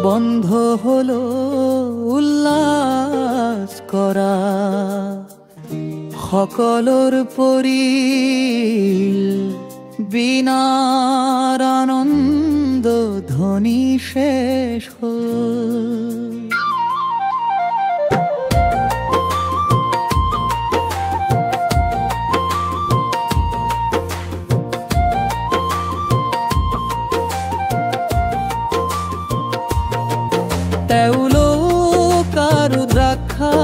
বন্ধ হলো উল্লাস কৰা, সকলৰ পৰিল বিনাৰ আনন্দ ধ্বনি শেষ হ'ল। তেওঁলোক আৰু দ্ৰাক্ষা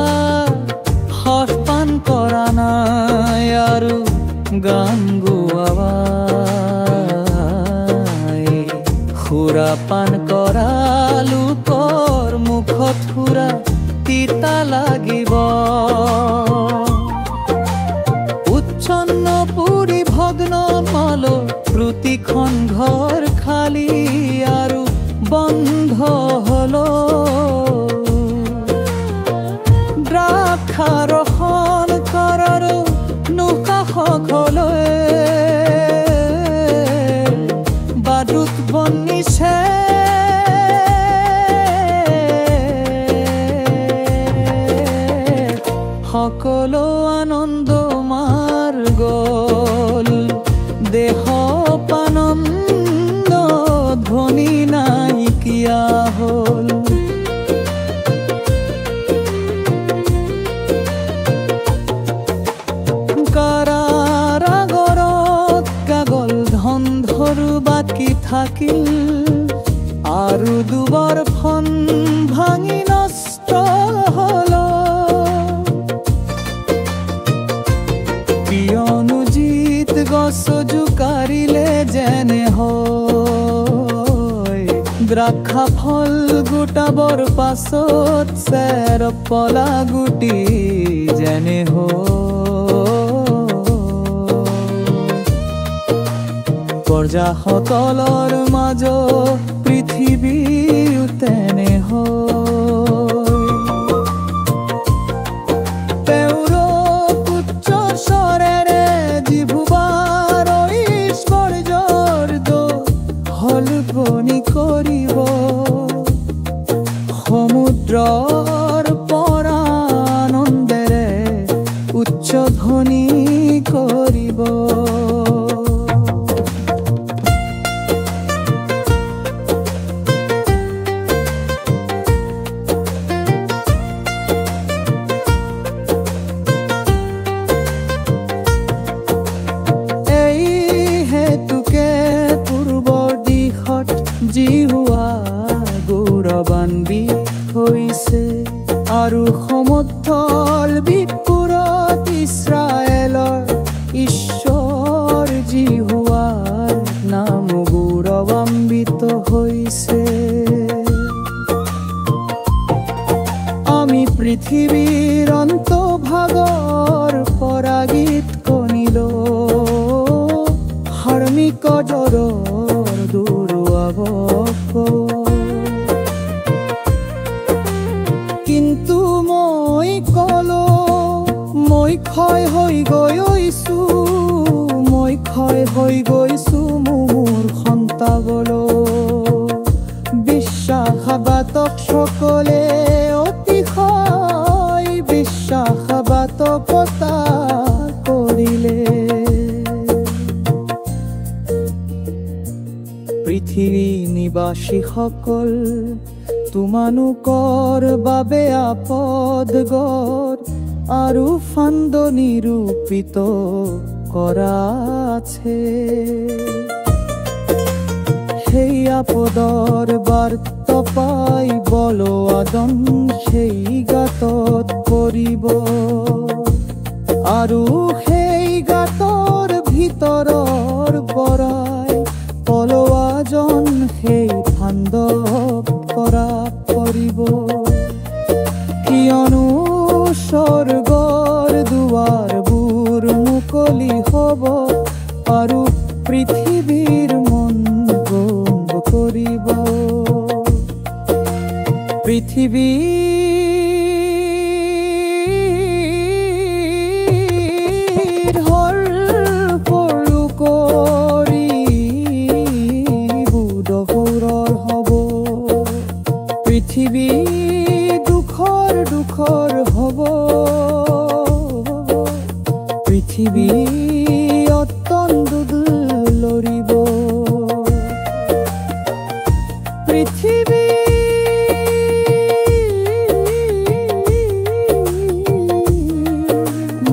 সচ পান কৰা নাই, আৰু গান গোৱা সুৰা পান কৰা লোকৰ মুখত সুৰা তিতা লাগিব। উচ্ছন্ন পুৰি ভগ্ন মাল প্ৰতিখন ঘৰ খালী, আৰু বন্ধ হলো দ্ৰাক্ষাৰোহণ কৰাৰ নৌকাসকলে। বাৰুদ বনিছে সকলো আনন্দ মাৰ গ'ল, দেহ পানন্দ ধ্বনি নাইকিয়া হ'ল। কাৰাগাৰত কাগল ধন ধৰু বাকী থাকিল, আৰু দুবৰ ফন ভাঙি নষ্ট হল। অনুজিত গছ জোকাৰিলে যেনে হয়, দ্ৰাক্ষা ফল গোটাবৰ পাছত চেৰ পলা গুটি যেনে প্ৰজাসকলৰ মাজত পৃথিৱীও তেনে কৰিব সমুদ্ৰৰ পৰা আনন্দেৰে উচ্চ ধ্বনি কৰিব। জিহুৱা গৌৰৱান্বিত হৈছে, আৰু সমতল বিপুৰত ইছৰাইলৰ ঈশ্বৰ জিহুৱাৰ নাম গৌৰৱান্বিত হৈছে। আমি পৃথিৱীৰ অন্তভাগৰ পৰা গীত কনিলো, ধাৰ্মিক জ্বৰৰ দূৰুৱাব। কিন্তু মই কলো, মই ক্ষয় হৈ গৈছো, মই ক্ষয় হৈ গৈছো মোৰ সন্তাবলো। বিশ্বাসঘাতক সকলে অতিশয় বিশ্বাসঘাতকতা কৰিলে। পৃথিৱী নিবাসীসকল, তোমালোকৰ বাবে আপদ গড় আৰু ফান্দ নিৰূপিত কৰা আছে। সেই আপদৰ বাৰ্তা পাই বলৱাদন সেই গাতত পৰিব, আৰু সেই গাতৰ ভিতৰৰ পৰাই পলৱাজন সেই ফান্দক কৰা পৰিব। কিয়নো স্বৰ্গৰ দুৱাৰবোৰ মুকলি হ'ব, আৰু পৃথিৱীৰ মন গম্ভ কৰিব। পৃথিৱীৰ হৰ সৰু কৰি বুধ সৌৰৰ হ'ব। পৃথিৱী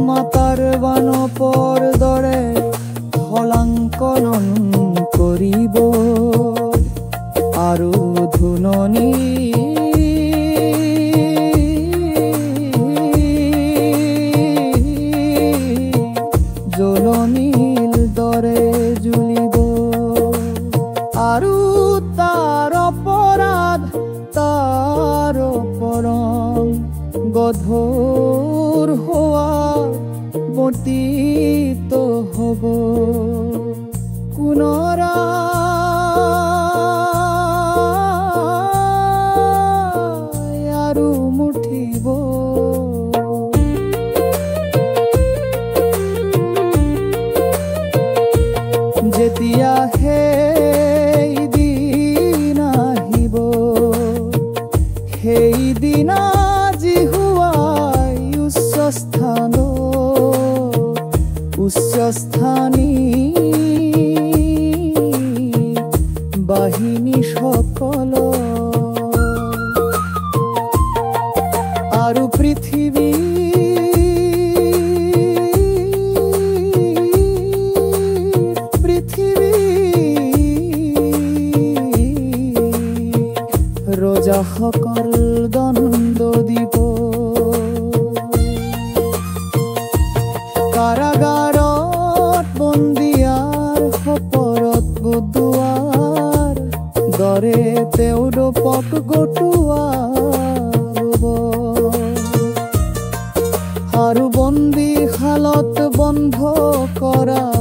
মাতাৰ বানপৰ দৰে হলাংকলন কৰিব আৰু ধুননি জ্বলনিৰ দৰে জ্বলিব আৰু তাৰ অপৰাধ তাৰ পৰম গধুৰ হোৱা পতিত হ'ব পুনৰা আৰু মুঠিব যেতিয়া সেইদিন আহিব সেইদিনা জিহুৱাই উচ্চস্থানী বাহিনী সকল আৰু পৃথিৱী ৰজাসকল দণ্ড দিব কাৰাগাৰত বন্দিয়াৰ সপৰত বুদোৱাৰ দৰে তেওঁলোকক গোটোৱাব আৰু বন্দীশালত বন্ধ কৰা